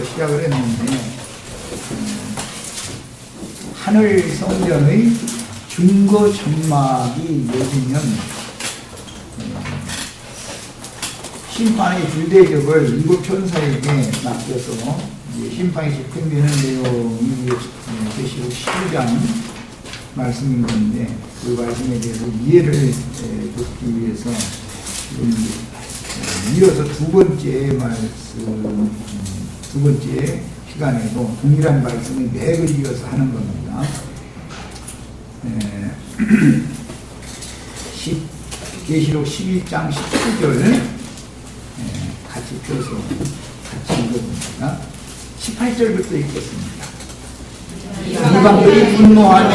말씀으로부터 시작을 했는데 하늘 성전의 증거 천막이 맺으면 심판의 줄대접을 일곱 천사에게 맡겨서 심판이 집행되는 내용이 계시록 12장 말씀인 건데 그 말씀에 대해서 이해를 돕기 위해서 이어서 두 번째 말씀, 두 번째 시간에도 동일한 말씀을 맥을 이어서 하는 겁니다. 계시록 11장 17절 같이 펴서 같이 읽어봅니다. 18절부터 읽겠습니다. 이방들이 분노하며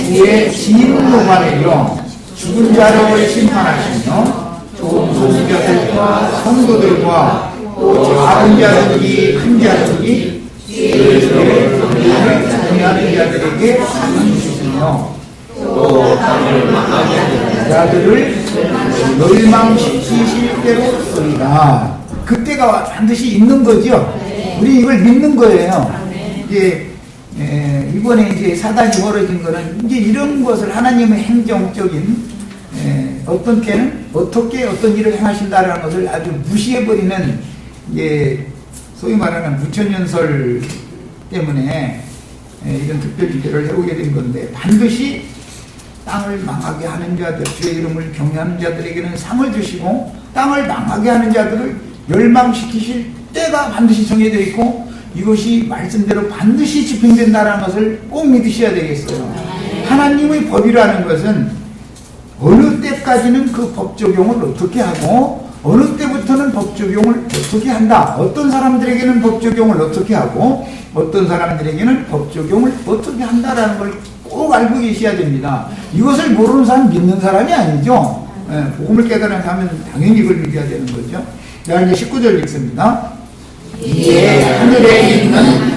그의 진노가 내려 죽은 자를 심판하시며 좋은 자들과 성도들과 또 작은 자든지 큰 자든지 죄를 정의하는 자들에게 상을 주시며 또 자들을 멸망시키실 때로 쓰리라. 그때가 반드시 있는 거죠. 우리 이걸 믿는 거예요. 이제 이번에 이제 사단이 벌어진 거는 이제 이런 것을 하나님의 행정적인 어떤 때는 어떻게 어떤 일을 행하신다라는 것을 아주 무시해버리는 이제 소위 말하는 무천연설 때문에 이런 특별 기대를 해오게 된 건데 반드시 땅을 망하게 하는 자들, 주의 이름을 경외하는 자들에게는 상을 주시고 땅을 망하게 하는 자들을 멸망시키실 때가 반드시 정해져 있고 이것이 말씀대로 반드시 집행된다는 것을 꼭 믿으셔야 되겠어요. 하나님의 법이라는 것은 어느 때까지는 그 법 적용을 어떻게 하고 어느 때부터는 법 적용을 어떻게 한다. 어떤 사람들에게는 법 적용을 어떻게 하고 어떤 사람들에게는 법 적용을 어떻게 한다라는 걸 꼭 알고 계셔야 됩니다. 이것을 모르는 사람 믿는 사람이 아니죠. 복음을 깨달은 사람은 당연히 이걸 믿어야 되는 거죠. 자, 이제 19절 읽습니다. 이에 하늘에 있는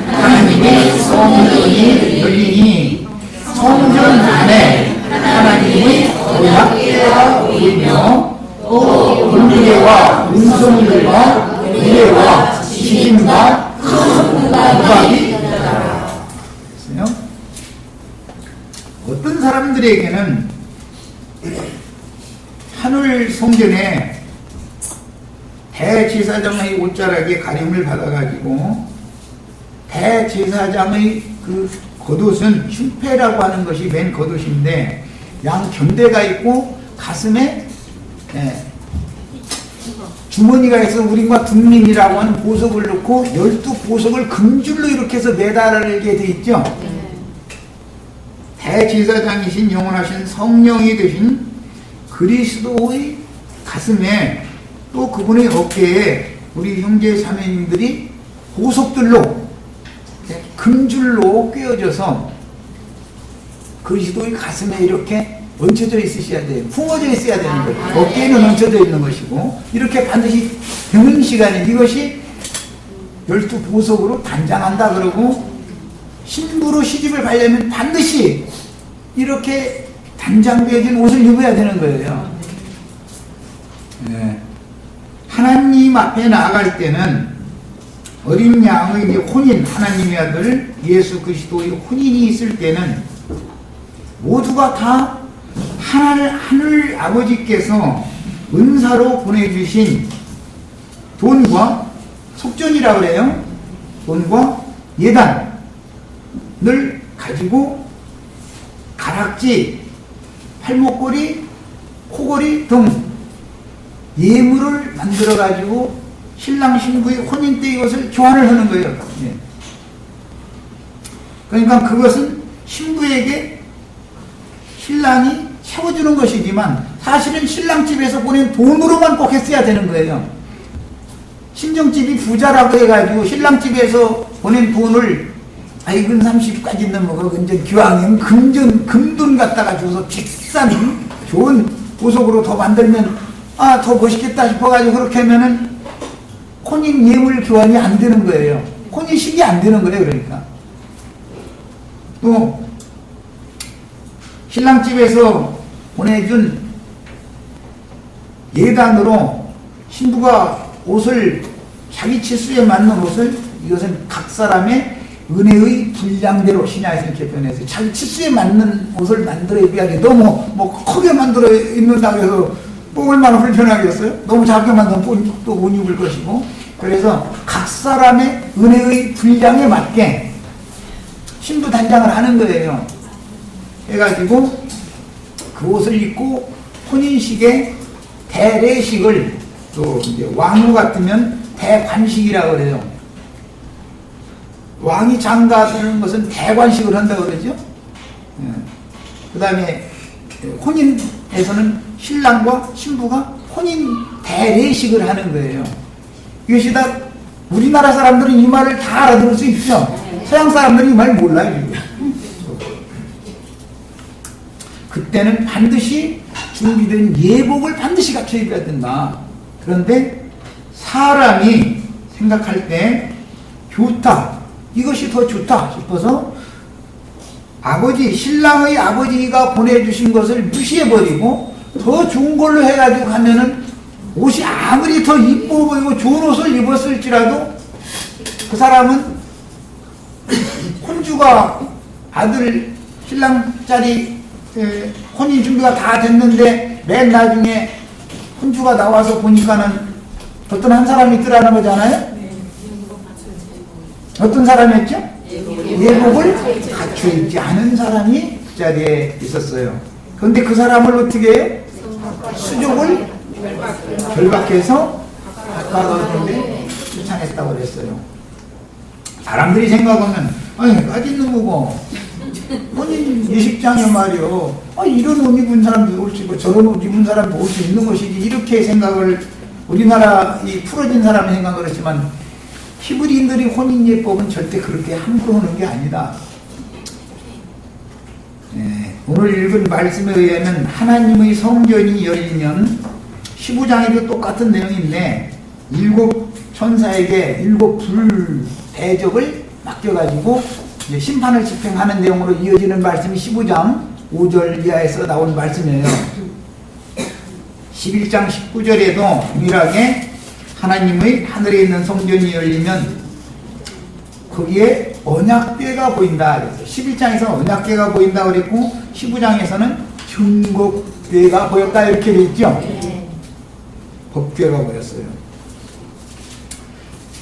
하나님의 성전이 열리니 성전 안에 하나님의 언약궤가 보이며 또 불무대와 운송들과 무대와 지진과 큰 우박이 있더라. 어떤 사람들에게는 하늘 성전에 대제사장의 옷자락에 가림을 받아가지고 대제사장의 그 겉옷은 흉패라고 하는 것이 맨 겉옷인데 양 견대가 있고 가슴에 주머니가 있어 우린과 둔민이라고 하는 보석을 넣고 12보석을 금줄로 이렇게 해서 매달게 돼 있죠. 대제사장이신 영원하신 성령이 되신 그리스도의 가슴에 또 그분의 어깨에 우리 형제 자매님들이 보석들로 금줄로 꿰어져서 그리스도의 가슴에 이렇게 얹혀져 있으셔야 돼요. 품어져 있어야 되는 거예요. 어깨에는 얹혀져 있는 것이고 이렇게 반드시 되는 시간에 이것이 12보석으로 단장한다 그러고 신부로 시집을 가려면 반드시 이렇게 단장되어진 옷을 입어야 되는 거예요. 하나님 앞에 나아갈 때는 어린 양의 혼인, 하나님의 아들 예수 그리스도의 혼인이 있을 때는 모두가 다 하늘 아버지께서 은사로 보내주신 돈과 속전이라고 그래요. 돈과 예단을 가지고 가락지, 팔목걸이, 코걸이 등 예물을 만들어 가지고 신랑 신부의 혼인 때 이것을 교환을 하는 거예요. 그러니까 그것은 신부에게 신랑이 채워주는 것이지만 사실은 신랑 집에서 보낸 돈으로만 꼭 했어야 되는 거예요. 친정집이 부자라고 해가지고 신랑 집에서 보낸 돈을 이건 30까지 넘어가 근전 기왕이면 금돈 갖다가 줘서 비싼 좋은 보석으로 더 만들면 더 멋있겠다 싶어가지고 그렇게 하면은 혼인 예물 교환이 안 되는 거예요. 혼인식이 안 되는 거예요. 그러니까 또 신랑집에서 보내준 예단으로 신부가 옷을 자기 치수에 맞는 옷을 이것은 각 사람의 은혜의 분량대로 신약에서 이렇게 표현해서 자기 치수에 맞는 옷을 만들어 입어야지. 너무 뭐 크게 만들어 입는다고 해서 뭐 얼마나 불편하겠어요? 너무 작게 만들면 또 못 입을 것이고. 그래서 각 사람의 은혜의 분량에 맞게 신부 단장을 하는 거예요. 해가지고 그 옷을 입고 혼인식에 대례식을, 또 이제 왕후 같으면 대관식이라고 그래요. 왕이 장가드는 것은 대관식을 한다고 그러죠. 그 다음에 혼인에서는 신랑과 신부가 혼인 대례식을 하는 거예요. 이것이 다 우리나라 사람들은 이 말을 다 알아들을 수 있죠. 서양 사람들은 이 말 몰라요. 그때는 반드시 준비된 예복을 반드시 갖춰 입어야 된다. 그런데 사람이 생각할 때 좋다, 이것이 더 좋다 싶어서 신랑의 아버지가 보내주신 것을 무시해버리고 더 좋은 걸로 해가지고 가면은 옷이 아무리 더 이뻐 보이고 좋은 옷을 입었을지라도 그 사람은 혼주가 아들 신랑짜리 혼인 준비가 다 됐는데 맨 나중에 혼주가 나와서 보니까는 어떤 한 사람이 있더라는 거잖아요. 어떤 사람이었죠? 예복을 갖춰 입지 않은 사람이 그 자리에 있었어요. 그런데 그 사람을 어떻게 해요? 수족을 결박해서 바꿔놓는데 추천했다고 그랬어요. 사람들이 생각하면 아니 까짓는 거고 혼인 예식장에 말이요, 이런 옷 입은 사람도 올 수 있고 저런 옷 입은 사람도 올 수 있는 것이지, 이렇게 생각을 우리나라 이 풀어진 사람이 생각을 했지만 히브리인들이 혼인 예법은 절대 그렇게 함부로 하는 게 아니다. 오늘 읽은 말씀에 의하면 하나님의 성전이 열리면 15장에도 똑같은 내용인데 7 천사에게 7 불 대접을 맡겨가지고 이제 심판을 집행하는 내용으로 이어지는 말씀이 15장 5절 이하에서 나온 말씀이에요. 11장 19절에도 유일하게 하나님의 하늘에 있는 성전이 열리면 거기에 언약궤가 보인다. 11장에서는 언약궤가 보인다 그랬고 15장에서는 증거궤가 보였다 이렇게 돼 있죠. 법궤가 보였어요.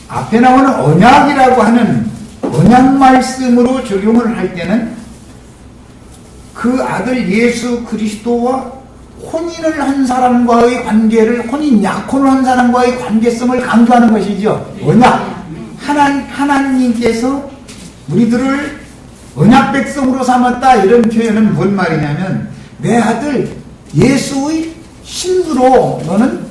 앞에 나오는 언약이라고 하는 언약 말씀으로 적용을 할 때는 그 아들 예수 그리스도와 혼인을 한 사람과의 관계를, 혼인 약혼을 한 사람과의 관계성을 강조하는 것이죠. 언약. 하나님께서 우리들을 언약 백성으로 삼았다, 이런 표현은 뭔 말이냐면 내 아들 예수의 신부로 너는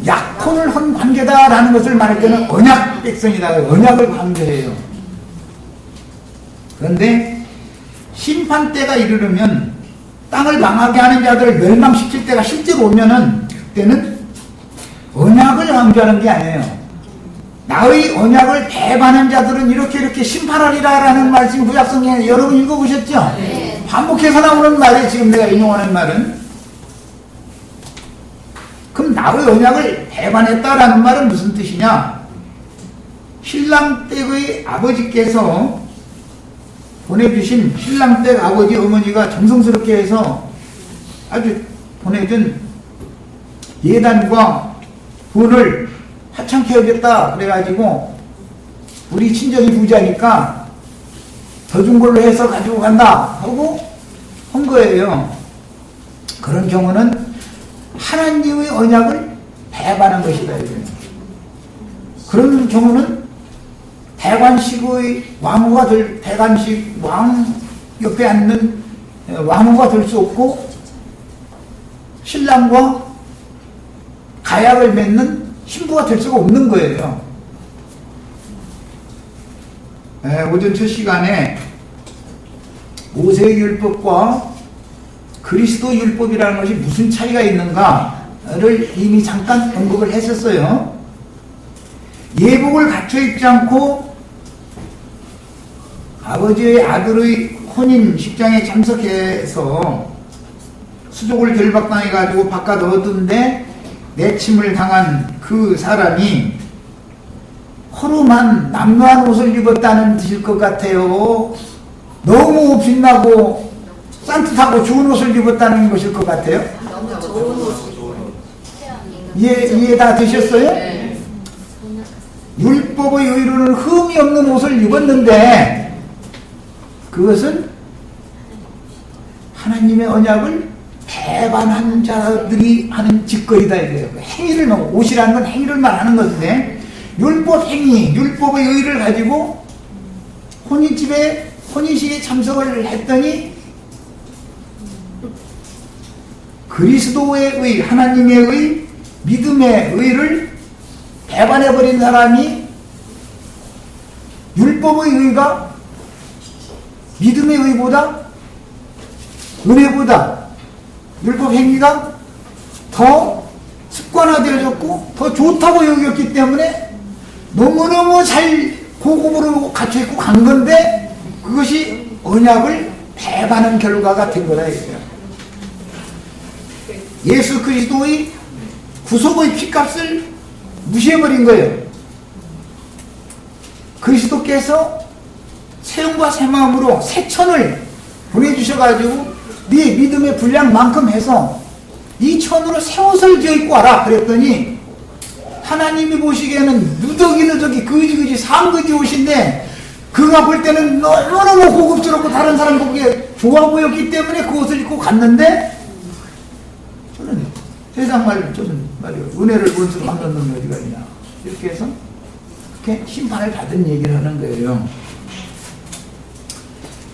약혼을 한 관계다라는 것을 말할 때는 언약 백성이다. 언약을 강조해요. 그런데 심판 때가 이르르면 땅을 망하게 하는 자들을 멸망시킬 때가 실제로 오면은 그때는 언약을 강조하는 게 아니에요. 나의 언약을 배반한 자들은 이렇게 심판하리라 라는 말씀이 구약성경에 여러분 읽어보셨죠? 네. 반복해서 나오는 말이에요. 지금 내가 인용하는 말은. 그럼 나의 언약을 배반했다라는 말은 무슨 뜻이냐? 신랑 댁의 아버지께서 보내주신 신랑 댁 아버지 어머니가 정성스럽게 해서 아주 보내준 예단과 돈을 하찮게 여겼다 그래가지고 우리 친정이 부자니까 더 준 걸로 해서 가지고 간다 하고 한 거예요. 그런 경우는 하나님의 언약을 배반한 것이다. 그런 경우는 대관식의 왕후가 대관식 왕 옆에 앉는 왕후가 될 수 없고 신랑과 가약을 맺는 신부가 될 수가 없는 거예요. 오전 첫 시간에 모세의 율법과 그리스도 율법이라는 것이 무슨 차이가 있는가를 이미 잠깐 언급을 했었어요. 예복을 갖춰 입지 않고 아버지의 아들의 혼인 식장에 참석해서 수족을 결박당해가지고 바깥 얻은데 내침을 당한 그 사람이 허름한 남루한 옷을 입었다는 뜻일 것 같아요. 너무 빛나고 산뜻하고 좋은 옷을 입었다는 것일 것 같아요. 이해 다 되셨어요? 네. 율법의 의로는 흠이 없는 옷을 입었는데 그것은 하나님의 언약을 배반한 자들이 하는 짓거리다 이래요. 행위를, 옷이라는 건 행위를 말하는 것인데, 율법 행위, 율법의 의를 가지고 혼인식에 참석을 했더니 그리스도의 의, 하나님의 의, 믿음의 의를 배반해버린 사람이 율법의 의가 믿음의 의보다, 은혜보다 율법 행위가 더 습관화되어졌고 더 좋다고 여겼기 때문에 너무너무 잘 고급으로 갖춰있고 간 건데 그것이 언약을 배반한 결과가 된 거다 이거예요. 예수 그리스도의 구속의 피값을 무시해버린 거예요. 그리스도께서 새음과 새 마음으로 새 천을 보내주셔가지고 네 믿음의 분량만큼 해서 이 천으로 새 옷을 지어 입고 와라 그랬더니 하나님이 보시기에는 누더기 그지그지 상그지 옷인데 그가 볼 때는 너무너무 고급스럽고 다른 사람 보기에 좋아 보였기 때문에 그 옷을 입고 갔는데 저는 세상 말로 저는 말이요 은혜를 원수로 막는 놈이 어디가 있냐 이렇게 해서 그렇게 심판을 받은 얘기를 하는 거예요.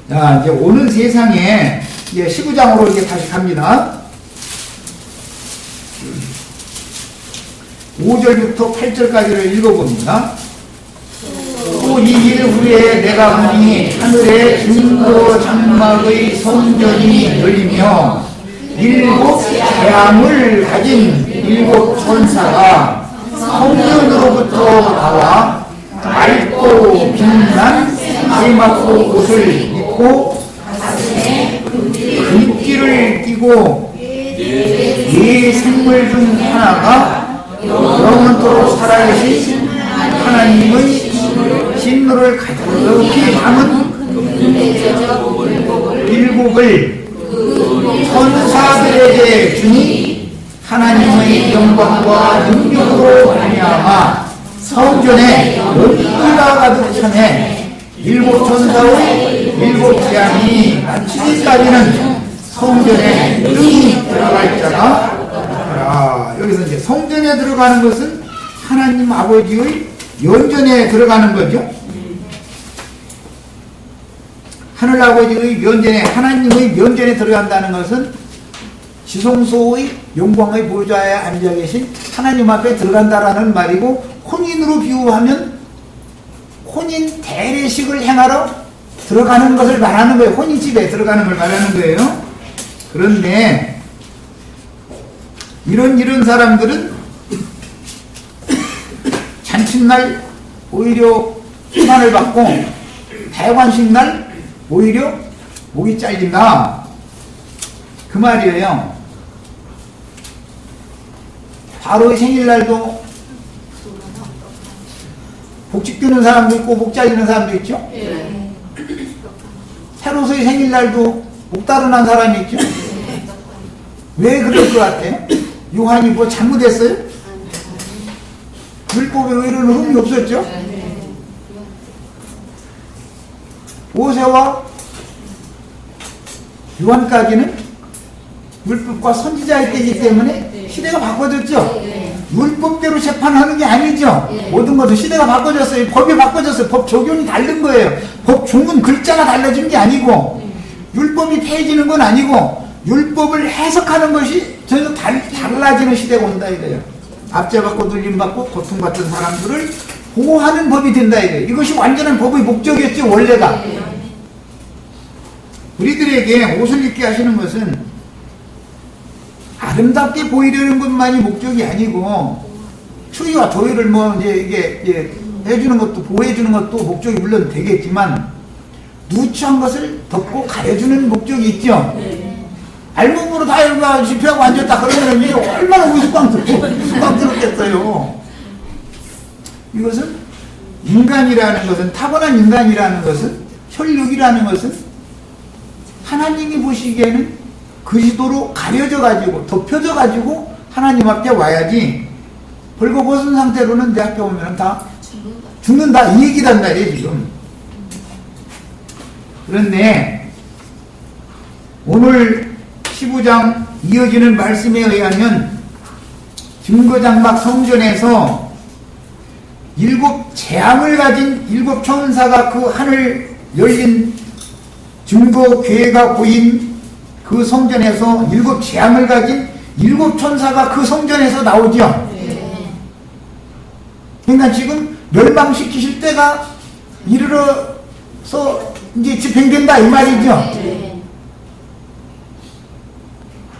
자, 이제 오는 세상에 이제 19장으로 이제 다시 갑니다. 5절부터 8절까지를 읽어봅니다. 또 이 일 후에 내가 보니 하늘에 증거 장막의 성전이 열리며 7 재앙을 가진 7 천사가 성전으로부터 나와 맑고 빛난 세마포 옷을 입고 금띠를 띠고 네 생물 중 하나가 영원토록 살아계신 하나님의 진노를 가득히 담은 7을 천사들에게 주니 하나님의 영광과 능력으로 말미암아 성전에 열기가 가득 차네 7 천사의 7 재앙이 마치기까지는 성전에 능히 들어갈 자가 여기서 이제 성전에 들어가는 것은 하나님 아버지의 면전에 들어가는 거죠. 하늘 아버지의 면전에 하나님의 면전에 들어간다는 것은 지성소의 영광의 보좌에 앉아 계신 하나님 앞에 들어간다라는 말이고 혼인으로 비유하면 혼인 대례식을 행하러 들어가는 것을 말하는 거예요. 혼인집에 들어가는 걸 말하는 거예요. 그런데 이런 사람들은 잔칫날 오히려 수만을 받고 대관식날 오히려 목이 잘린다 그 말이에요. 바로의 생일날도 복직되는 사람도 있고 목 잘리는 사람도 있죠. 헤롯의 생일날도 목 다루난 사람이 있죠. 왜 그럴 것 같아요? 요한이 뭐 잘못했어요? 율법에 의로는 흠이 없었죠. 모세와 요한까지는 율법과 선지자의 때이기 때문에 시대가 바꿔졌죠. 율법대로 재판하는 게 아니죠. 모든 것은 시대가 바꿔졌어요. 법이 바꿔졌어요. 법 적용이 다른 거예요. 법 종은 글자가 달라진 게 아니고 율법이 폐해지는 건 아니고 율법을 해석하는 것이 전혀 달라지는 시대가 온다 이거예요. 압제받고 눌림받고 고통받던 사람들을 보호하는 법이 된다 이거예요. 이것이 완전한 법의 목적이었죠. 원래가. 우리들에게 옷을 입게 하시는 것은 아름답게 보이려는 것만이 목적이 아니고 추위와 더위를 뭐 이게 해주는 것도 보호해주는 것도 목적이 물론 되겠지만 누추한 것을 덮고 가려주는 목적이 있죠. 알몸으로 다 이러고 집회하고 앉았다 그러면 이게 얼마나 우스꽝스럽겠어요. 이것은 인간이라는 것은, 타고난 인간이라는 것은, 혈육이라는 것은 하나님이 보시기에는 그리스도로 가려져 가지고 덮여져 가지고 하나님 앞에 와야지, 벌거벗은 상태로는 내 앞에 오면 다 죽는다 이 얘기단 말이에요 지금. 그런데 오늘 15장 이어지는 말씀에 의하면 증거장막 성전에서 7 재앙을 가진 7 천사가 그 하늘 열린 증거궤가 보인 그 성전에서 7 재앙을 가진 7 천사가 그 성전에서 나오죠. 그러니까 지금 멸망시키실 때가 이르러서 이제 집행된다 이 말이죠.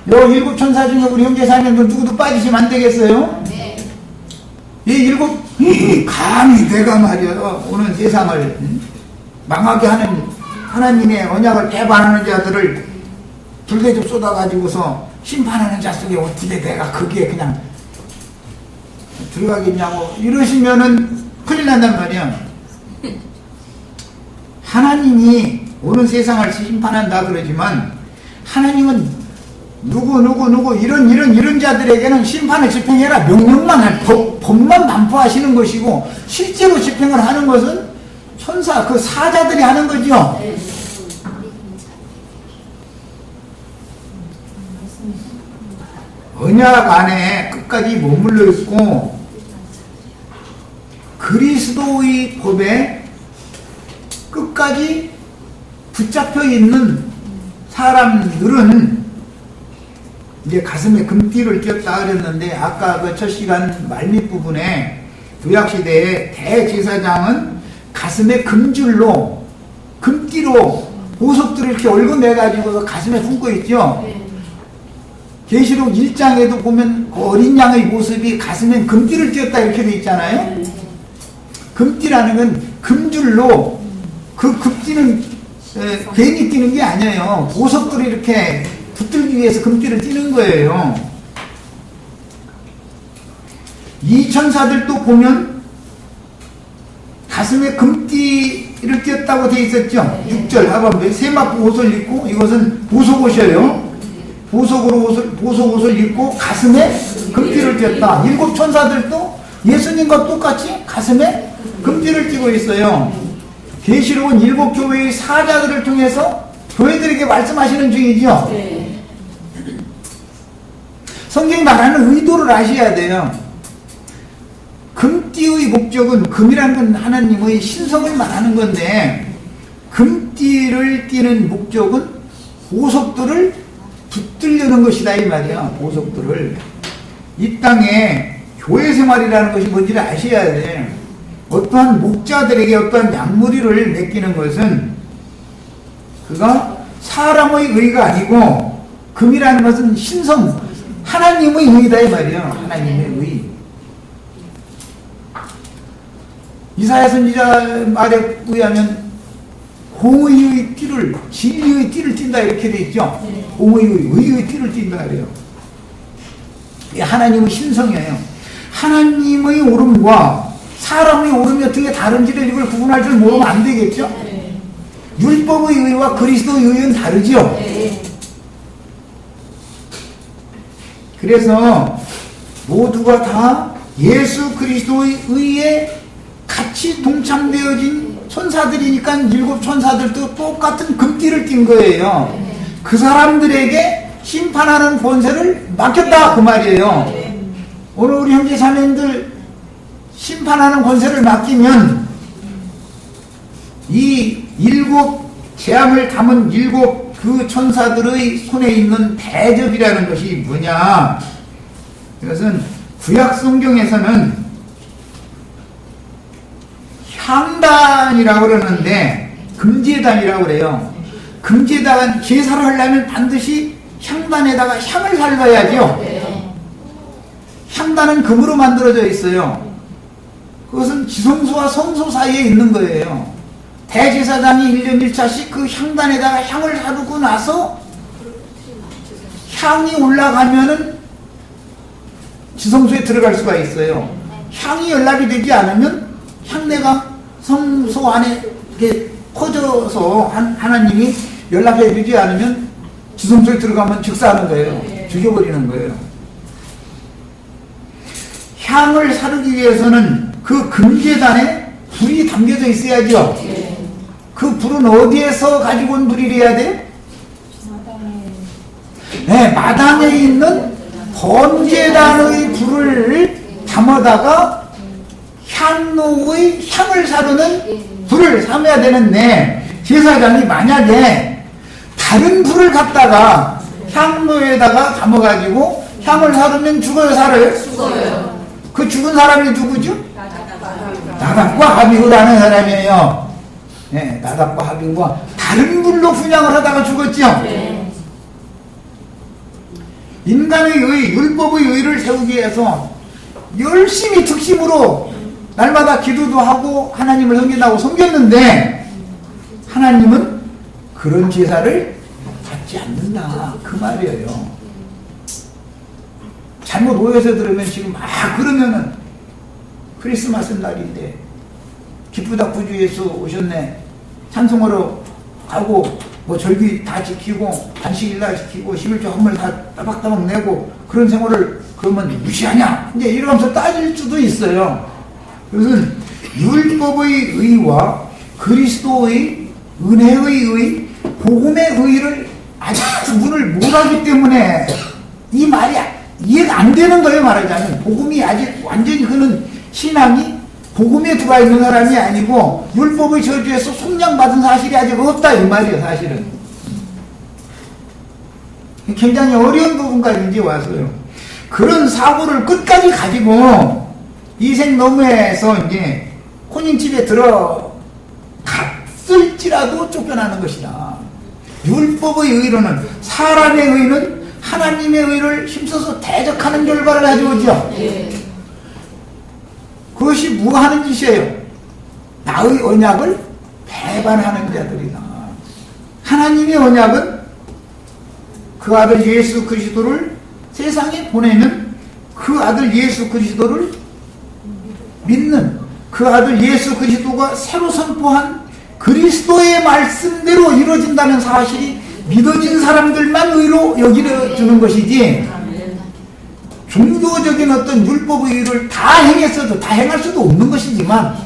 요 7 천사 중에 우리 형제 자매들 누구도 빠지시면 안 되겠어요? 이 7, 감히 내가 말이야 오늘 세상을 망하게 하는 하나님의 언약을 배반하는 자들을 불대접 쏟아가지고서 심판하는 자 속에 어떻게 내가 거기에 그냥 들어가겠냐고 이러시면은 큰일 난단 말이야. 하나님이 오는 세상을 심판한다 그러지만 하나님은 누구 이런 자들에게는 심판을 집행해라 명령만 법만 반포하시는 것이고, 실제로 집행을 하는 것은 천사 그 사자들이 하는 거죠. 언약 안에 끝까지 머물러 있고 그리스도의 법에 끝까지 붙잡혀 있는 사람들은 이제 가슴에 금띠를 꼈다 그랬는데, 아까 그 첫 시간 말밑 부분에 구약시대의 대제사장은 가슴에 금줄로 금띠로 보석들을 이렇게 얽어매가지고 가슴에 품고 있죠. 계시록 1장에도 보면 그 어린 양의 모습이 가슴에 금띠를 띄었다 이렇게 돼 있잖아요. 금띠라는 건 금줄로, 그 금띠는 괜히 띄는 게 아니에요. 보석들을 이렇게 붙들기 위해서 금띠를 띄는 거예요. 이 천사들도 보면 가슴에 금띠를 띄었다고 돼 있었죠. 6절 하반부에 세마포 옷을 입고, 이것은 보석옷이에요. 보석 옷을 입고 가슴에 금띠를 띄었다. 7 천사들도 예수님과 똑같이 가슴에 금띠를 띄고 있어요. 계시록은 7 교회의 사자들을 통해서 교회들에게 말씀하시는 중이죠. 성경이 말하는 의도를 아셔야 돼요. 금띠의 목적은, 금이라는 건 하나님의 신성을 말하는 건데, 금띠를 띠는 목적은 보석들을 붙들려는 것이다 이 말이야. 보석들을. 이 땅에 교회 생활이라는 것이 뭔지를 아셔야 돼. 어떠한 목자들에게 어떠한 양무리를 맡기는 것은 그가 사람의 의가 아니고, 금이라는 것은 신성 하나님의 의다 이 말이야. 하나님의 의. 이사야 선지자 말에 의하면 공의의 띠를, 진리의 띠를 띈다 이렇게 돼 있죠. 의의 띠를 띈다 그래요. 이게 하나님의 신성이에요. 하나님의 오름과 사람의 오름이 어떻게 다른지를 이걸 구분할 줄 모르면 안 되겠죠. 율법의 의와 그리스도의 의는 다르죠. 그래서 모두가 다 예수 그리스도의 의에 같이 동참되어진 천사들이니까 7 천사들도 똑같은 금띠를 띈 거예요. 그 사람들에게 심판하는 권세를 맡겼다 그 말이에요. 오늘 우리 형제 자매님들 심판하는 권세를 맡기면 이 7 재앙을 담은 7 그 천사들의 손에 있는 대접이라는 것이 뭐냐? 이것은 구약 성경에서는 향단이라고 그러는데 금제단이라고 그래요. 금제단 제사를 하려면 반드시 향단에다가 향을 살려야죠. 향단은 금으로 만들어져 있어요. 그것은 지성소와 성소 사이에 있는 거예요. 대제사장이 1년 1차씩 그 향단에다가 향을 사두고 나서 향이 올라가면은 지성소에 들어갈 수가 있어요. 향이 연락이 되지 않으면 향내가 성소 안에 이렇게 퍼져서 하나님이 연락해 주지 않으면 지성소에 들어가면 즉사하는 거예요. 죽여버리는 거예요. 향을 사르기 위해서는 그 금제단에 불이 담겨져 있어야죠. 그 불은 어디에서 가지고 온 불이래야 돼요? 네, 마당에 있는 번제단의 불을 담아다가 향로의 향을 사르는 불을 삼아야 되는데, 제사장이 만약에 다른 불을 갖다가 향로에다가 담아가지고 향을 사르면 죽어요, 살아요? 죽어요. 그 죽은 사람이 누구죠? 나답과 아비후라는 사람이에요. 네, 나답과 아비후가 다른 불로 분양을 하다가 죽었죠. 네. 인간의 의, 율법의 의를 세우기 위해서 열심히 특심으로 날마다 기도도 하고 하나님을 섬긴다고 섬겼는데, 하나님은 그런 제사를 받지 않는다, 그 말이에요. 잘못 오해서 들으면 지금 그러면은 크리스마스 날인데 기쁘다 구주 예수 오셨네, 찬송하러 가고 뭐 절기 다 지키고 안식일날 지키고 11조 헌물 다 따박따박 내고 그런 생활을 그러면 무시하냐, 이제 이러면서 따질 수도 있어요. 그것은 율법의 의와 그리스도의 은혜의 의, 복음의 의를 아직 구분을 못하기 때문에 이 말이 이해가 안 되는 거예요. 말하자면 복음이 아직 완전히, 그는 신앙이 복음에 들어와 있는 사람이 아니고 율법의 저주에서 속량받은 사실이 아직 없다, 이 말이에요. 사실은 굉장히 어려운 부분까지 이제 와서요, 그런 사고를 끝까지 가지고 이생 너머에서 이제 혼인집에 들어갔을지라도 쫓겨나는 것이다. 율법의 의로는, 사람의 의는 하나님의 의를 힘써서 대적하는 결과를 가져오죠. 그것이 뭐 하는 짓이에요? 나의 언약을 배반하는 자들이다. 하나님의 언약은 그 아들 예수 그리스도를 세상에 보내는, 그 아들 예수 그리스도를 믿는, 그 아들 예수 그리스도가 새로 선포한 그리스도의 말씀대로 이루어진다는 사실이 믿어진 사람들만 의로 여기려주는 것이지, 종교적인 어떤 율법의 의를 다 행했어도, 다 행할 수도 없는 것이지만,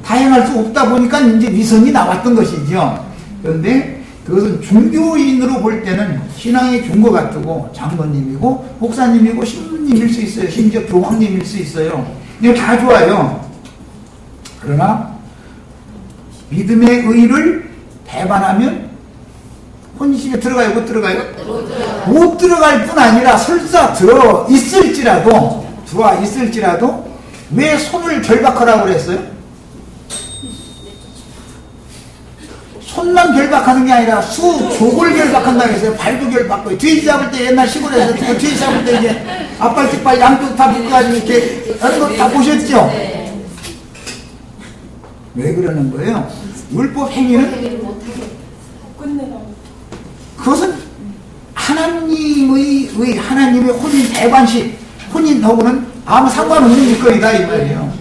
다 행할 수 없다 보니까 이제 위선이 나왔던 것이죠. 그런데 그것은 종교인으로 볼 때는 신앙의 종교 같고, 장로님이고 목사님이고 신부님일 수 있어요. 심지어 교황님일 수 있어요. 이게 다 좋아요. 그러나 믿음의 의를 배반하면 혼인집에 들어가요, 못 들어가요? 못 들어갈 뿐 아니라 설사 들어 있을지라도 왜 손을 결박하라고 그랬어요? 손만 결박하는 게 아니라 수족을 결박한다고 했어요. 발도 결박하고, 돼지 잡을 때 옛날 시골에서 돼지 잡을 때 이제 앞발 뒷발 양쪽 다 묶어가지고 이렇게 하는 거 다 보셨죠? 왜 그러는 거예요? 율법 행위는 그것은 하나님의 혼인 배반식, 혼인하고는 아무 상관없는 일거리다, 이 말이에요.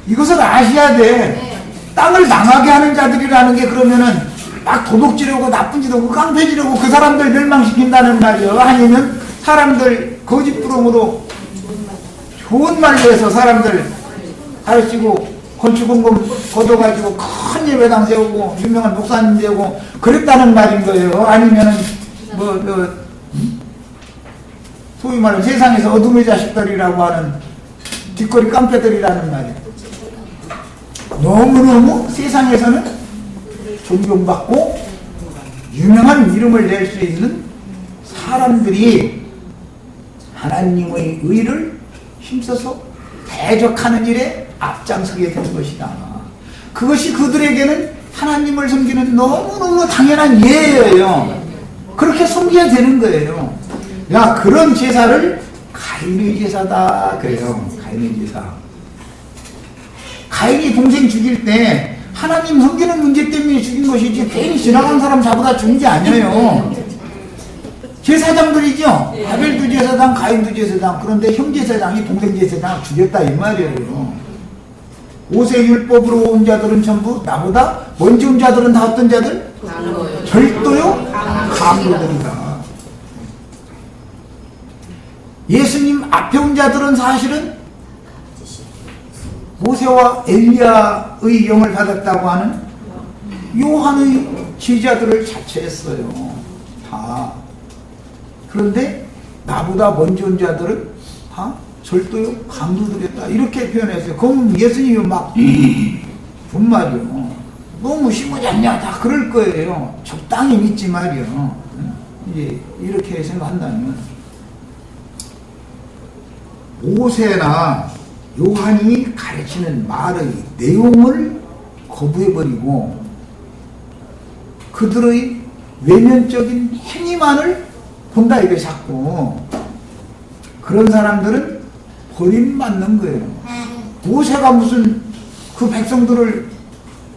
이것을 아셔야 돼. 땅을 망하게 하는 자들이라는 게 그러면은 막 도둑질하고 나쁜 짓 하고 깡패질하고 그 사람들 멸망시킨다는 말이에요. 아니면 사람들 거짓부름으로 좋은 말로 해서 사람들 가르치고 건축원금 걷어가지고 큰 예배당 세우고 유명한 목사님 되고 그랬다는 말인 거예요. 아니면은 소위 말하면 세상에서 어둠의 자식들이라고 하는 뒷거리 깡패들이라는 말이에요. 너무너무 세상에서는 존경받고 유명한 이름을 낼 수 있는 사람들이 하나님의 의를 힘써서 대적하는 일에 앞장서게 된 것이다. 그것이 그들에게는 하나님을 섬기는 너무너무 당연한 예예요. 그렇게 섬겨야 되는 거예요. 야, 그런 제사를 가인의 제사다 그래요. 가인의 제사. 가인이 동생 죽일 때 하나님 섬기는 문제 때문에 죽인 것이지 괜히 지나간 사람 잡아다 죽은 게 아니에요. 제사장들이죠. 아벨도 제사장, 가인도 제사장. 그런데 형 제사장이 동생 제사장을 죽였다, 이 말이에요. 모세 율법으로 온 자들은 전부 나보다 먼저 온 자들은 다 어떤 자들? 절도요? 강도들이다. 예수님 앞에 온 자들은 사실은 모세와 엘리야의 영을 받았다고 하는 요한의 제자들을 자처했어요. 다. 그런데 나보다 먼저 온 자들은 다 절도요 강도들이었다. 이렇게 표현했어요. 그럼 예수님이 막 분말이요. 너무 심하지 않냐? 다 그럴 거예요. 적당히 믿지 말이요. 이제 이렇게 생각한다면 모세나 요한이 가르치는 말의 내용을 거부해버리고 그들의 외면적인 행위만을 본다 이게 자꾸. 그런 사람들은 버림받는 거예요. 모세가 무슨 그 백성들을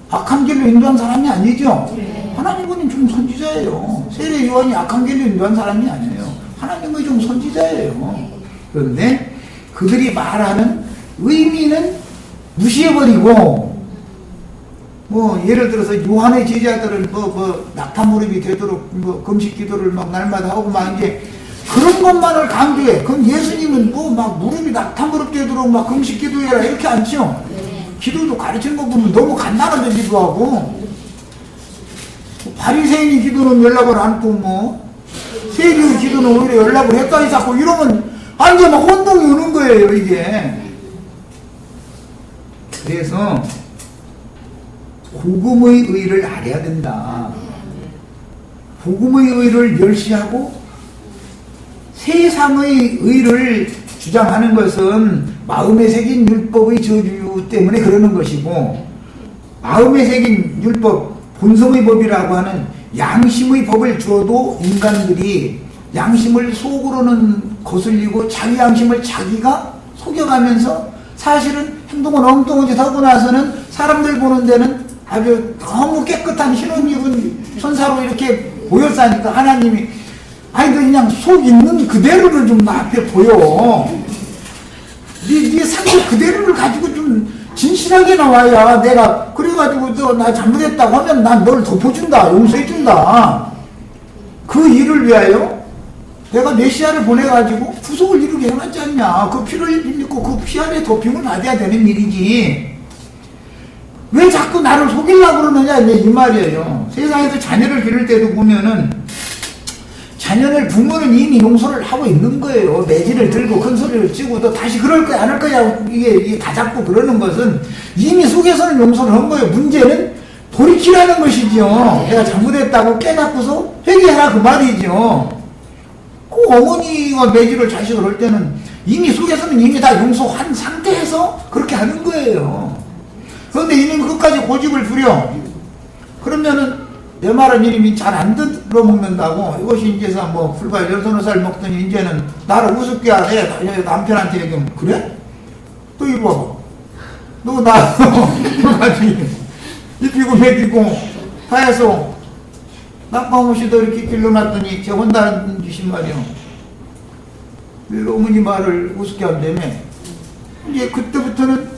악한 길로 인도한 사람이 아니죠. 하나님은 좀 선지자예요. 세례 요한이 악한 길로 인도한 사람이 아니에요. 하나님은 좀 선지자예요. 그런데 그들이 말하는 의미는 무시해버리고, 뭐 예를 들어서 요한의 제자들은 낙타 무릎이 되도록 금식 기도를 막 날마다 하고 막 이제 그런 것만을 강조해. 그럼 예수님은 막 무릎이 낙타 무릎 되도록 막 금식 기도해라 이렇게 않죠. 기도도 가르치는 거 보면 너무 간단하게 기도하고, 바리새인이 기도는 연락을 안고 세리의 기도는 오히려 연락을 헷갈리 잡고 이러면 완전 막 혼동이 오는 거예요 이게. 그래서 복음의 의를 알아야 된다. 복음의 의를 멸시하고 세상의 의를 주장하는 것은 마음에 새긴 율법의 저주 때문에 그러는 것이고, 마음에 새긴 율법, 본성의 법이라고 하는 양심의 법을 주어도 인간들이 양심을 속으로는 거슬리고 자기 양심을 자기가 속여가면서 사실은 행동을 엉뚱한 짓 하고 나서는 사람들 보는 데는 아주 너무 깨끗한 흰옷 입은 천사로 이렇게 보였으니까 하나님이 아니 너 그냥 속 있는 그대로를 좀 앞에 보여. 네 상태 그대로를 가지고 좀 진실하게 나와야 내가 그래가지고 너 나 잘못했다고 하면 난 널 덮어준다, 용서해준다. 그 일을 위하여 내가 메시아를 보내가지고 구속을 이루게 해놨지 않냐. 그 피를 빌리고 그 피 안에 덮임을 받아야 되는 일이지. 왜 자꾸 나를 속이려고 그러느냐 이 말이에요. 세상에서 자녀를 기를 때도 보면은 자녀를 부모는 이미 용서를 하고 있는 거예요. 매질을 들고 큰 소리를 치고 또 다시 그럴 거야 안 할 거야 이게 다 잡고 그러는 것은 이미 속에서는 용서를 한 거예요. 문제는 돌이키라는 것이죠. 내가 잘못했다고 깨닫고서 회개하라 그 말이죠. 그 어머니가 매질을 자식을 할 때는 이미 속에서는 이미 다 용서한 상태에서 그렇게 하는 거예요. 그런데 이놈이 끝까지 고집을 부려. 그러면은 내 말은 이놈이 잘 안 들어먹는다고. 이것이 이제서 뭐 불과 15살 먹더니 이제는 나를 우습게 하래. 남편한테 얘기하면 그래? 또 이리 와봐. 너 나 가지고 입히고 먹이고 다 해서 낙방없이 도 이렇게 길러놨더니 제 혼다는 짓이 말이요. 왜 어머니 말을 우습게 한다며. 이제 그때부터는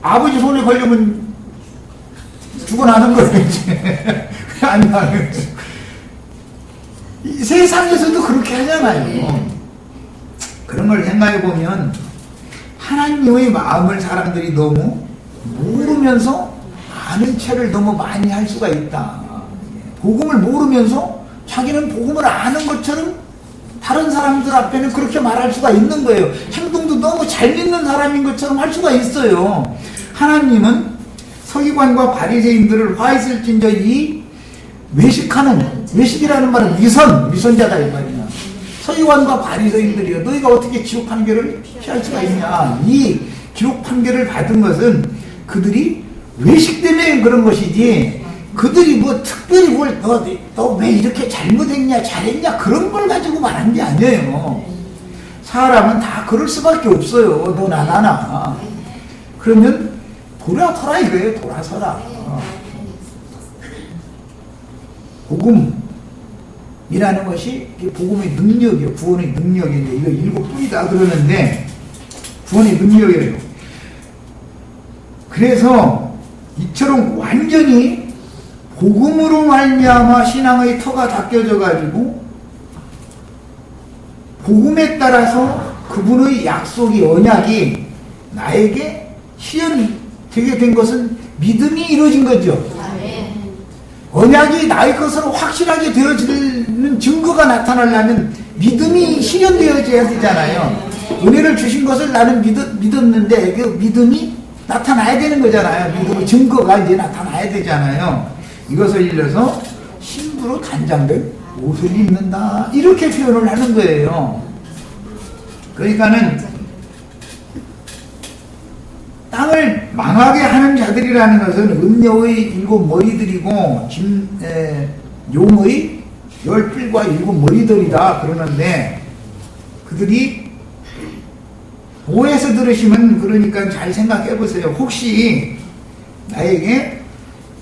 아버지 손에 걸리면 죽어나는 거예요, 이제. 아니야. 세상에서도 그렇게 하잖아요. 그런 걸 생각해보면, 하나님의 마음을 사람들이 너무 모르면서 아는 체를 너무 많이 할 수가 있다. 복음을 모르면서 자기는 복음을 아는 것처럼 다른 사람들 앞에는 그렇게 말할 수가 있는 거예요. 행동도 너무 잘 믿는 사람인 것처럼 할 수가 있어요. 하나님은 서기관과 바리새인들을 화 있을진저 이 외식이라는 말은 위선자다 이 말이야. 서기관과 바리새인들이요, 너희가 어떻게 지옥 판결을 피할 수가 있냐. 이 지옥 판결을 받은 것은 그들이 외식 때문에 그런 것이지, 그들이 뭐 특별히 너 왜 이렇게 잘못했냐 잘했냐 그런 걸 가지고 말한 게 아니에요. 사람은 다 그럴 수밖에 없어요. 너나 나나. 그러면 돌아서라 이거예요. 돌아서라. 복음이라는 것이 복음의 능력이에요. 구원의 능력인데 이거 7뿌리다 그러는데 구원의 능력이에요. 그래서 이처럼 완전히 복음으로 말미암아 신앙의 터가 닦여져 가지고 복음에 따라서 그분의 약속이 언약이 나에게 실현되게 된 것은 믿음이 이루어진 거죠. 언약이 나의 것으로 확실하게 되어지는 증거가 나타나려면 믿음이 실현되어져야 되잖아요. 은혜를 주신 것을 나는 믿었는데 그 믿음이 나타나야 되는 거잖아요. 믿음의 증거가 이제 나타나야 되잖아요. 이것을 일러서 신부로 단장된 옷을 입는다 이렇게 표현을 하는 거예요. 그러니까는 땅을 망하게 하는 자들이라는 것은 음녀의 일곱 머리들이고 용의 열 뿔과 일곱 머리들이다 그러는데, 그들이 오해서 들으시면 그러니까 잘 생각해 보세요. 혹시 나에게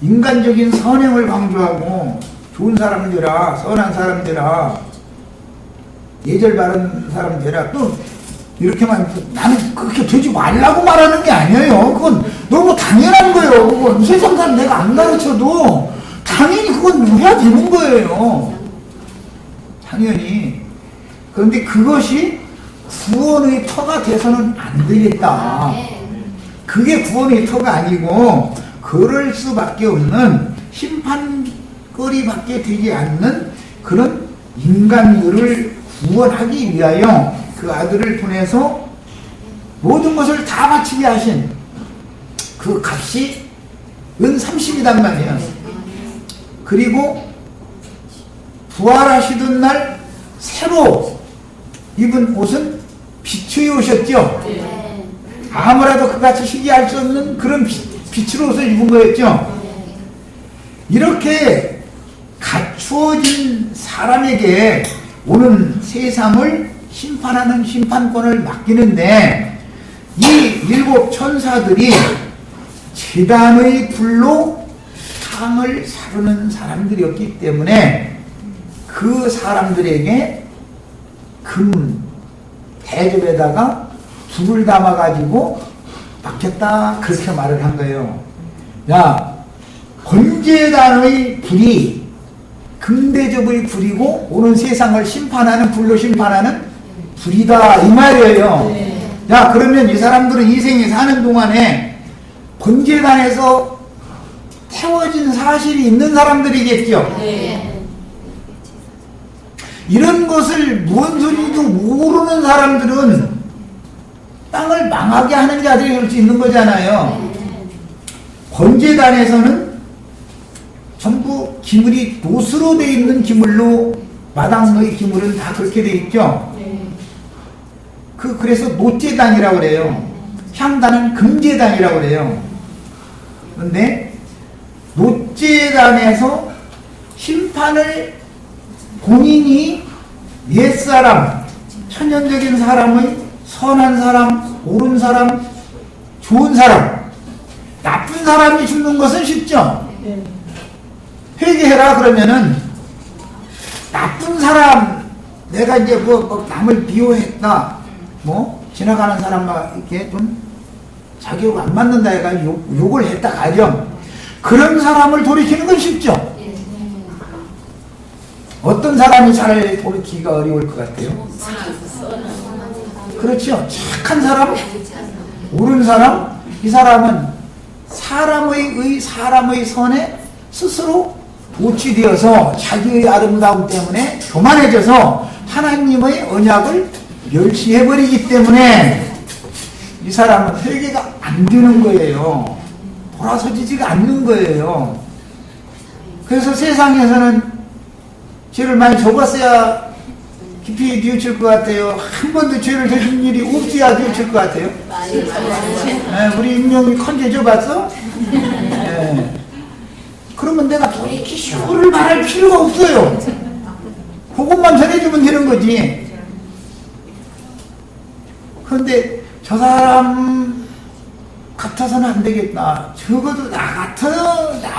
인간적인 선행을 강조하고 좋은 사람 되라, 선한 사람 되라, 예절 바른 사람 되라, 또 이렇게만, 나는 그렇게 되지 말라고 말하는 게 아니에요. 그건 너무 당연한 거예요. 그건 세상 사람 내가 안 가르쳐도 당연히 그건 해야 되는 거예요. 당연히. 그런데 그것이 구원의 터가 돼서는 안 되겠다. 그게 구원의 터가 아니고 그럴 수밖에 없는 심판거리밖에 되지 않는 그런 인간들을 구원하기 위하여 그 아들을 보내서 모든 것을 다 바치게 하신 그 값이 은 30이단 말이에요. 그리고 부활하시던 날 새로 입은 옷은 빛의 옷이었죠. 아무라도 그같이 희귀할 수 없는 그런 빛의 옷을 입은 거였죠. 이렇게 갖추어진 사람에게 오는 세상을 심판하는 심판권을 맡기는데, 이 일곱 천사들이 제단의 불로 땅을 사르는 사람들이었기 때문에 그 사람들에게 금 대접에다가 불을 담아가지고 맡겼다 그렇게 말을 한 거예요. 야, 번제단의 불이 금대접의 불이고 오는 세상을 심판하는 불로 심판하는 불이다 이 말이에요. 야, 그러면 이 사람들은 이 생에 사는 동안에 번제단에서 태워진 사실이 있는 사람들이겠죠. 이런 것을 무슨 소리도 모르는 사람들은 땅을 망하게 하는 자들이 될 수 있는 거잖아요. 번제단에서는 전부 기물이 노스로 되어 있는 기물로, 마당의 기물은 다 그렇게 되어 있죠. 그래서 노제단이라고 그래요. 향단은 금제단이라고 그래요. 그런데 노제단에서 심판을 본인이 옛사람, 천연적인 사람의 선한 사람, 옳은 사람, 좋은 사람, 나쁜 사람이 죽는 것은 쉽죠. 회개해라 그러면은 나쁜 사람, 내가 이제 뭐 남을 비호했다, 뭐 지나가는 사람만 이렇게 좀 자기하고 안 맞는다 해가 욕을 했다 가령 그런 사람을 돌이키는 건 쉽죠. 어떤 사람이 잘 돌이키기가 어려울 것 같아요? 그렇죠. 착한 사람, 옳은 사람, 이 사람은 사람의 선에 스스로 오치되어서 자기의 아름다움 때문에 교만해져서 하나님의 언약을 멸시해버리기 때문에 이 사람은 회개가 안 되는 거예요. 돌아서지지가 않는 거예요. 그래서 세상에서는 죄를 많이 접었어야 깊이 뉘우칠 것 같아요. 한 번도 죄를 저진 일이 없어야 뉘우칠 것 같아요. 우리 임용이 컨제 접었어? 그러면 내가 돌이키쇼를 말할 필요가 없어요. 그것만 전해주면 되는 거지. 그런데 저 사람 같아서는 안 되겠다. 적어도 나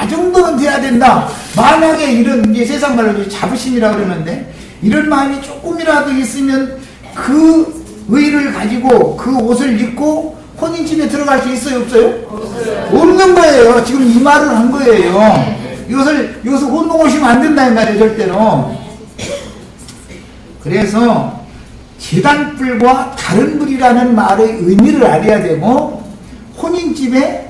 정도는 돼야 된다. 만약에 이런, 이제 세상 말로 자부심이라고 그러는데, 이런 마음이 조금이라도 있으면 그 의를 가지고 그 옷을 입고 혼인집에 들어갈 수 있어요, 없어요? 없는 거예요. 지금 이 말을 한 거예요. 이것을 혼동하시면 안 된다는 말이에요, 절대로. 그래서 제단불과 다른 불이라는 말의 의미를 알아야 되고, 혼인집에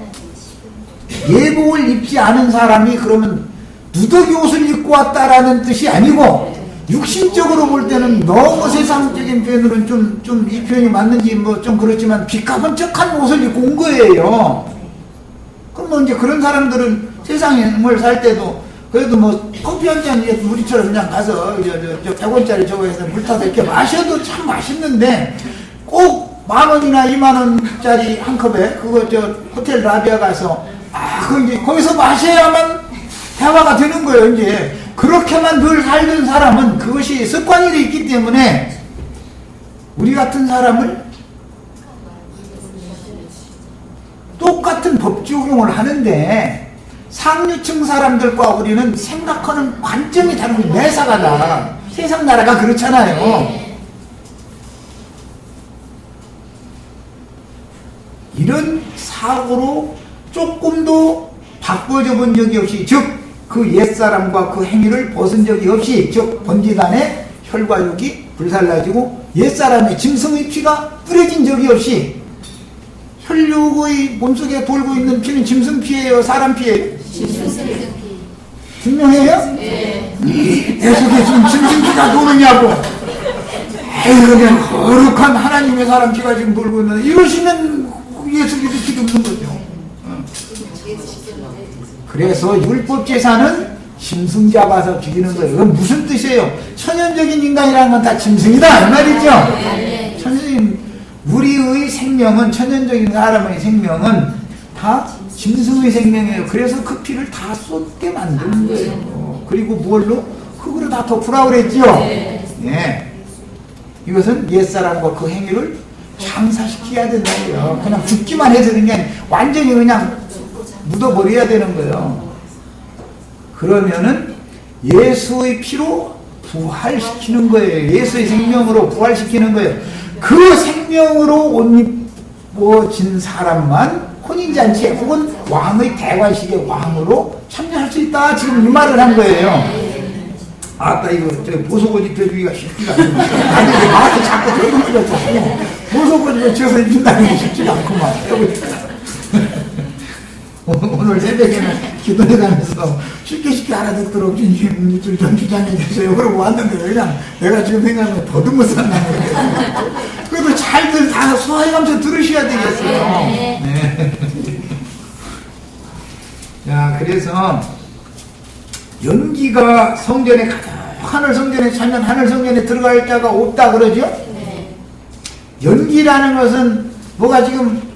예복을 입지 않은 사람이 그러면 누더기 옷을 입고 왔다라는 뜻이 아니고, 육신적으로 볼 때는 너무 세상적인 표현으로는 좀 이 표현이 맞는지 뭐 좀 그렇지만 비가번쩍한 옷을 입고 온 거예요. 그러면 이제 그런 사람들은 세상을 살 때도 그래도 뭐 커피 한 잔 우리처럼 그냥 가서 저 100원짜리 저거 해서 물 타서 이렇게 마셔도 참 맛있는데 꼭 10,000원이나 20,000원짜리 한 컵에 그거 저 호텔 라비아 가서 그 이제 거기서 마셔야만 대화가 되는 거예요. 이제 그렇게만 늘 살던 사람은 그것이 습관이 되어 있기 때문에 우리 같은 사람을 똑같은 법 적용을 하는데 상류층 사람들과 우리는 생각하는 관점이 다른 거예요. 매사가 다. 세상 나라가 그렇잖아요. 이런 사고로 조금도 바꿔져 본 적이 없이, 즉 그 옛사람과 그 행위를 벗은 적이 없이, 즉 번제단에 혈과 육이 불살라지고 옛사람의 짐승의 피가 뿌려진 적이 없이, 혈육의 몸속에 돌고 있는 피는 짐승 피예요, 사람 피예요? 분명해요? 네. 내 속에 지금 짐승 피가 도느냐고. 그냥 거룩한 하나님의 사람 피가 지금 돌고 있는, 이러시면 예수 그리스도 피도 없는 거죠. 그래서 율법 제사는 짐승 잡아서 죽이는 거예요. 그건 무슨 뜻이에요? 천연적인 인간이라는 건 다 짐승이다 이 말이죠. 천연적인 우리의 생명은, 천연적인 사람의 생명은 다 짐승의 생명이에요. 그래서 그 피를 다 쏟게 만든 거예요. 그리고 무얼로? 흙으로 다 덮으라 그랬죠. 네. 이것은 옛사람과 그 행위를 장사시켜야 된다고요. 그냥 죽기만 해서 되는 게 아니라 완전히 그냥 묻어버려야 되는 거예요. 그러면은 예수의 피로 부활시키는 거예요. 예수의 생명으로 부활시키는 거예요. 그 생명으로 옷 입어진 사람만 혼인잔치에 혹은 왕의 대관식의 왕으로 참여할 수 있다. 지금 이 말을 한 거예요. 아따 이거 보석옷 입혀주기가 쉽지가 않네. 아니 나한테 자꾸 그런 소리가 있었고 보석옷 입혀서 입힌다는 게 쉽지가 않구만. 오늘 새벽에는 기도해가면서 쉽게 알아듣도록 주님 좀 주장해 주세요. 그러고 왔는데 그냥 내가 지금 생각하면 더듬어 산다는 거예요. 그래도 잘들 다 소화해가면서 들으셔야 되겠어요. 네. 자, 그래서 연기가 성전에 하늘 성전에 차면 하늘 성전에 들어갈 자가 없다 그러죠? 연기라는 것은 뭐가 지금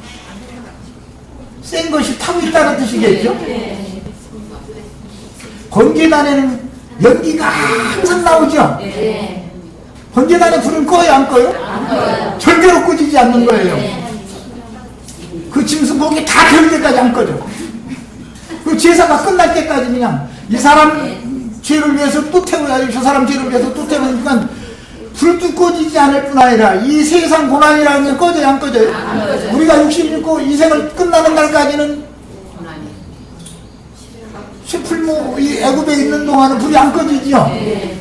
센 것이 타고 있다는 뜻이겠죠? 번제단에는 연기가 항상 나오죠? 번제단에 불은 꺼요, 안 꺼요? 안 꺼요. 절대로 꺼지지 않는 거예요. 그 짐승 고기 다 태울 때까지 안 꺼져. 그 제사가 끝날 때까지 그냥 이 사람 죄를 위해서 또 태워야지, 저 사람 죄를 위해서 또 태우니까 불도 꺼지지 않을 뿐 아니라 이 세상 고난이라는 게 꺼져요, 안 꺼져요? 안 꺼져요. 우리가 66고 인생을 끝나는 날까지는 쇠풀무 이 애굽에 있는 동안은 불이 안 꺼지죠?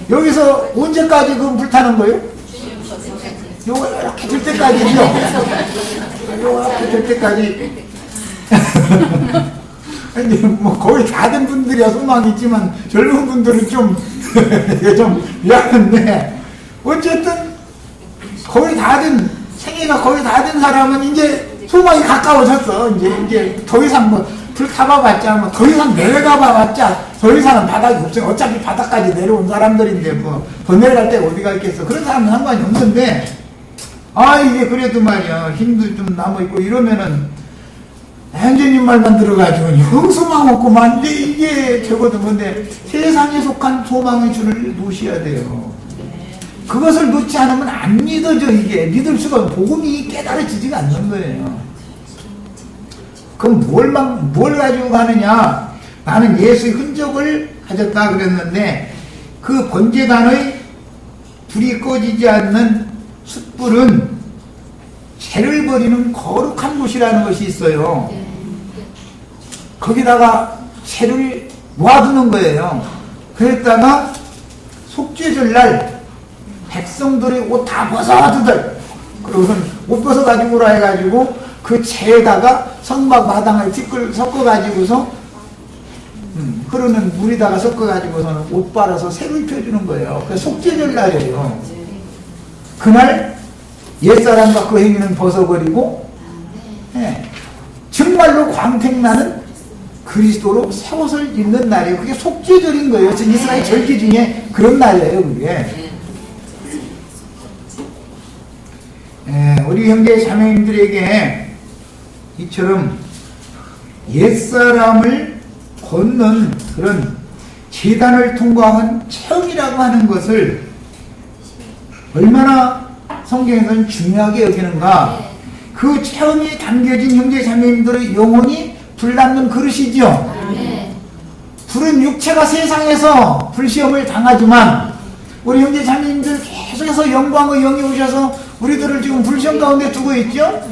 여기서 언제까지 그 불 타는 거예요? 요거 이렇게 될 때까지죠? 이렇게 될 때까지. 근데 뭐 거의 다 된 분들이야 소망이 있지만 젊은 분들은 좀 미안한데 어쨌든 거의 다 된, 생애가 거의 다 된 사람은 이제 소망이 가까워졌어. 이제 더 이상 뭐 불 타봐봤자 뭐 더 이상 내려가봐봤자 더 이상은 바닥이 없어요. 어차피 바닥까지 내려온 사람들인데 뭐 더 내려갈 데가 어디가 있겠어. 그런 사람은 상관이 없는데 이게 그래도 말이야 힘도 좀 남아있고 이러면은 행제님 말만 들어가지고 영 소망 없구만. 이게 되거든. 근데 세상에 속한 소망의 줄을 놓으셔야 돼요. 그것을 놓지 않으면 안 믿어져. 이게 믿을 수가 복음이 깨달아지지가 않는 거예요. 그럼 뭘 가지고 가느냐? 나는 예수의 흔적을 가졌다 그랬는데 그 번제단의 불이 꺼지지 않는 숯불은 죄를 버리는 거룩한 곳이라는 것이 있어요. 거기다가 죄를 모아두는 거예요. 그랬다가 속죄절 날 백성들의 옷 다 벗어두들, 그러고선 옷 벗어가지고 오라 해가지고 그 죄에다가 성막 마당을 티끌 섞어가지고서 흐르는 물에다가 섞어가지고서는 옷 빨아서 새로 입혀주는 거예요. 그 속죄절 날이에요. 그날 옛사람과 그 행위는 벗어버리고, 정말로 광택나는 그리스도로 새 옷을 입는 날이에요. 그게 속죄절인 거예요. 이스라엘 절기 중에 그런 날이에요, 그게. 우리 형제 자매님들에게 이처럼 옛사람을 걷는 그런 제단을 통과한 체험이라고 하는 것을 얼마나 성경에서는 중요하게 여기는가. 그 체험이 담겨진 형제 자매님들의 영혼이 불났는 그릇이죠. 불은 육체가 세상에서 불시험을 당하지만 우리 형제 자매님들 계속해서 영광의 영이 오셔서 우리들을 지금 불시험 가운데 두고 있죠.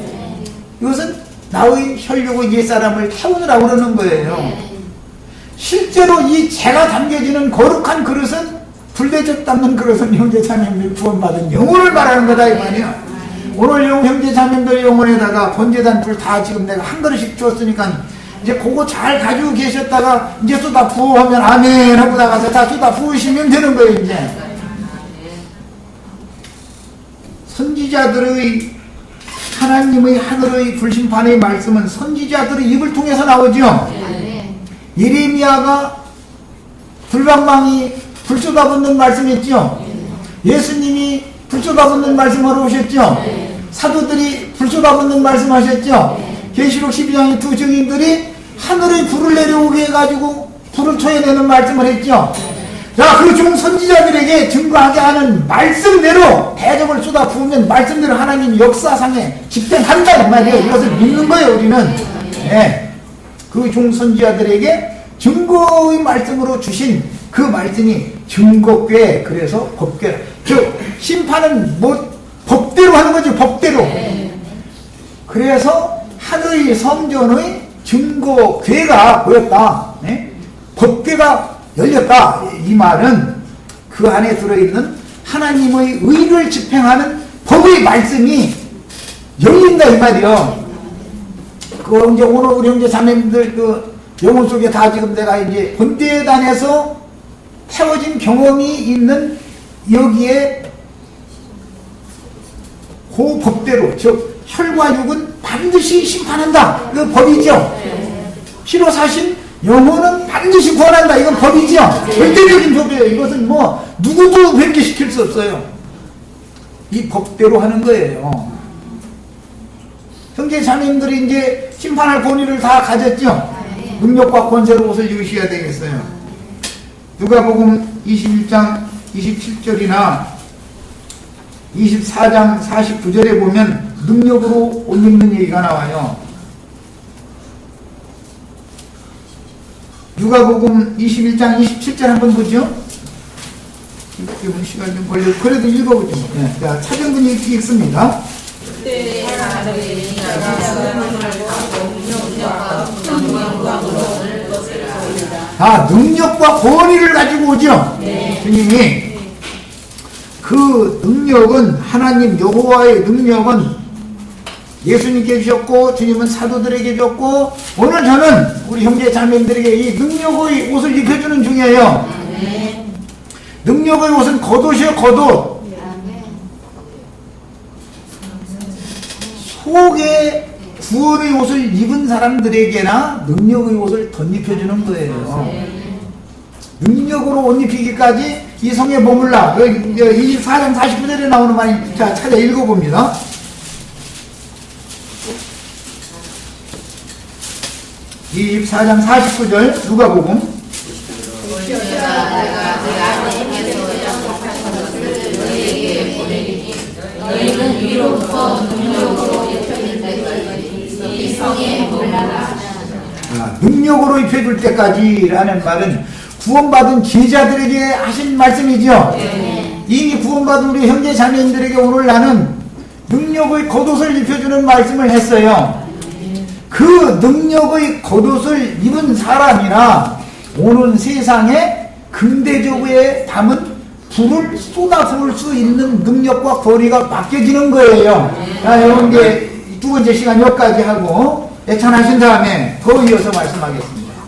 이것은 나의 혈육의 옛사람을 태우느라고 그러는 거예요. 실제로 이 죄가 담겨지는 거룩한 그릇은, 불대접 담는 그릇은 형제 자매님들 구원받은 영혼을 말하는 거다 이 말이야. 오늘 형제 자매님들 영혼에다가 번제단 불 다 지금 내가 한 그릇씩 주었으니까 이제 그거 잘 가지고 계셨다가 이제 쏟아 부어 하면 아멘 하고 나가서 다 쏟아 부으시면 되는 거예요. 이제 선지자들의, 하나님의 하늘의 불심판의 말씀은 선지자들의 입을 통해서 나오죠. 예레미야가 불방망이 불 쏟아붓는 말씀했죠. 예수님이 불 쏟아붓는 말씀하러 오셨죠. 사도들이 불 쏟아붓는 말씀하셨죠. 계시록 12장의 두 증인들이 하늘의 불을 내려오게 해가지고 불을 토해내는 말씀을 했죠. 자, 그 종 선지자들에게 증거하게 하는 말씀대로 대접을 쏟아 부으면 말씀대로 하나님 역사상에 집행한다 이 말이에요. 이것을 믿는 거예요, 우리는. 그 종 선지자들에게 증거의 말씀으로 주신 그 말씀이 증거궤, 그래서 법궤. 즉 심판은 뭐 법대로 하는 거죠. 법대로. 그래서 하늘의 성전의 증거궤가 보였다. 법궤가 열렸다. 이 말은 그 안에 들어있는 하나님의 의를 집행하는 법의 말씀이 열린다 이 말이요. 그 이제 오늘 우리 형제 자매님들 그 영혼 속에 다 지금 내가 이제 번제단에서 태워진 경험이 있는 여기에 그 법대로, 즉 혈과 육은 반드시 심판한다. 이건 법이죠. 피로 사신 영혼은 반드시 구원한다. 이건 법이죠. 절대적인 법이에요. 이것은 뭐 누구도 변개시킬 수 없어요. 이 법대로 하는 거예요. 형제 자매님들이 이제 심판할 권위를 다 가졌죠. 능력과 권세로 옷을 입으셔야 되겠어요. 누가복음 21장 27절이나 24장 49절에 보면 능력으로 옷 입는 얘기가 나와요. 누가복음 21장 27절 한번 보죠. 이번 시간 좀 걸려. 그래도 읽어보죠. 자, 차정근이 읽습니다. 능력과 권위를 가지고 오죠. 주님이 그 능력은, 하나님 여호와의 능력은 예수님께 주셨고 주님은 사도들에게 주셨고 오늘 저는 우리 형제 자매님들에게 이 능력의 옷을 입혀주는 중이에요. 능력의 옷은 겉옷이요, 겉옷. 속에 구원의 옷을 입은 사람들에게나 능력의 옷을 덧입혀주는 거예요. 능력으로 옷 입히기까지 이 성에 머물라. 24장 49절에 나오는 말이, 자, 찾아 읽어봅니다. 이 24장 49절 누가복음. 너희는 위로부터 능력으로 입혀질 때까지 이 성에 머물라. 능력으로 입혀줄 때까지라는 말은 구원받은 제자들에게 하신 말씀이죠. 이미 구원받은 우리 형제 자매님들에게 오늘 나는 능력의 겉옷을 입혀주는 말씀을 했어요. 그 능력의 겉옷을 입은 사람이나 오는 세상에 금대조에 담은 불을 쏟아부을 수 있는 능력과 거리가 바뀌어지는 거예요. 여러분, 이제 두 번째 시간 여기까지 하고 예찬하신 다음에 더 이어서 말씀하겠습니다.